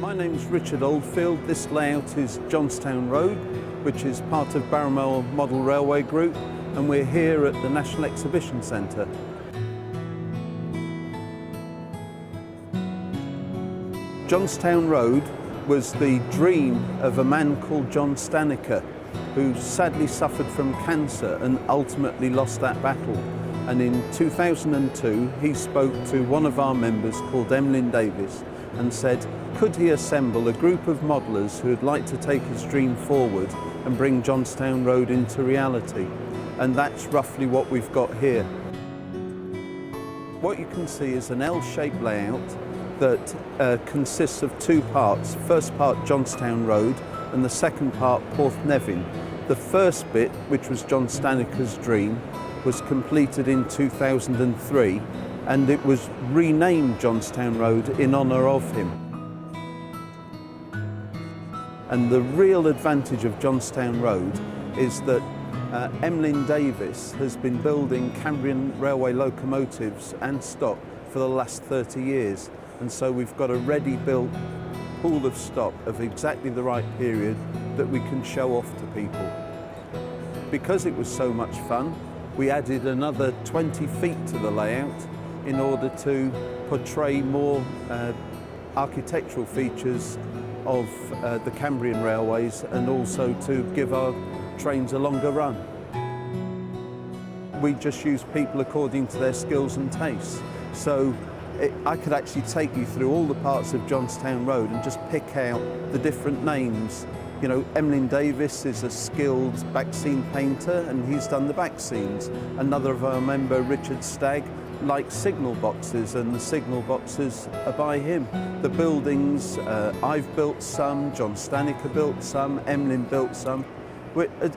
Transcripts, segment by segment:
My name's Richard Oldfield. This layout is Johnstown Road, which is part of Barrowmell Model Railway Group, and we're here at the National Exhibition Centre. Johnstown Road was the dream of a man called John Staniker, who sadly suffered from cancer and ultimately lost that battle. And in 2002, he spoke to one of our members called Emlyn Davis and said, could he assemble a group of modellers who would like to take his dream forward and bring Johnstown Road into reality? And that's roughly what we've got here. What you can see is an L-shaped layout that consists of two parts. First part Johnstown Road and the second part Porthnevin. The first bit, which was John Staniker's dream, was completed in 2003 and it was renamed Johnstown Road in honour of him. And the real advantage of Johnstown Road is that Emlyn Davis has been building Cambrian railway locomotives and stock for the last 30 years. And so we've got a ready-built pool of stock of exactly the right period that we can show off to people. Because it was so much fun, we added another 20 feet to the layout in order to portray more architectural features of the Cambrian railways and also to give our trains a longer run. We just use people according to their skills and tastes. So I could actually take you through all the parts of Johnstown Road and just pick out the different names. You know, Emlyn Davis is a skilled back scene painter and he's done the back scenes. Another of our member, Richard Stagg, likes signal boxes and the signal boxes are by him. The buildings, I've built some, John Staniker built some, Emlyn built some.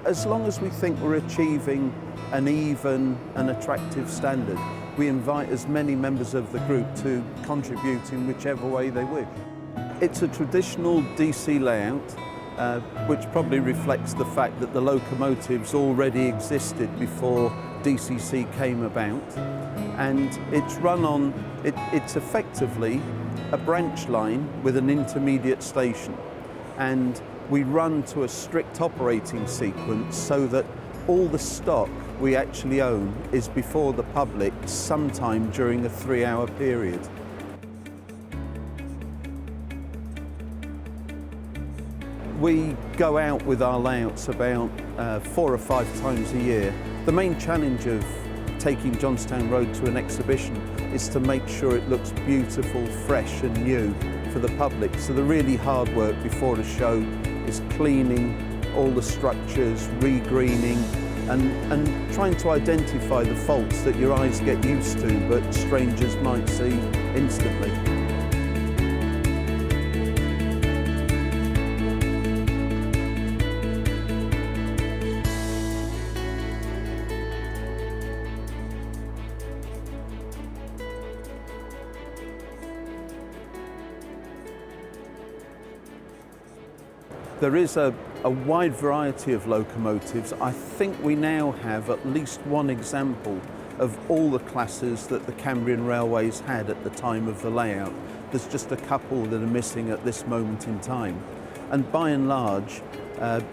As long as we think we're achieving an even and attractive standard, we invite as many members of the group to contribute in whichever way they wish. It's a traditional DC layout, which probably reflects the fact that the locomotives already existed before DCC came about. And it's run on, it's effectively a branch line with an intermediate station. And we run to a strict operating sequence so that all the stock we actually own is before the public sometime during a 3-hour period. We go out with our layouts about 4 or 5 times a year. The main challenge of taking Johnstown Road to an exhibition is to make sure it looks beautiful, fresh and new for the public. So the really hard work before a show is cleaning all the structures, re-greening and trying to identify the faults that your eyes get used to but strangers might see instantly. There is a wide variety of locomotives. I think we now have at least one example of all the classes that the Cambrian Railways had at the time of the layout. There's just a couple that are missing at this moment in time. And by and large,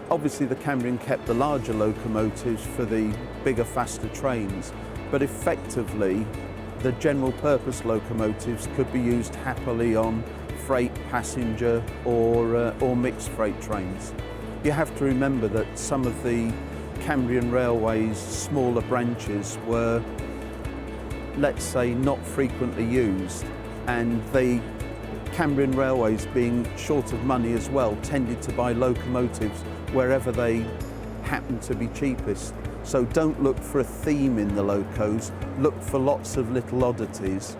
obviously the Cambrian kept the larger locomotives for the bigger, faster trains, but effectively the general purpose locomotives could be used happily on freight, passenger or mixed freight trains. You have to remember that some of the Cambrian Railways' smaller branches were, let's say, not frequently used, and the Cambrian Railways, being short of money as well, tended to buy locomotives wherever they happened to be cheapest. So don't look for a theme in the locos, look for lots of little oddities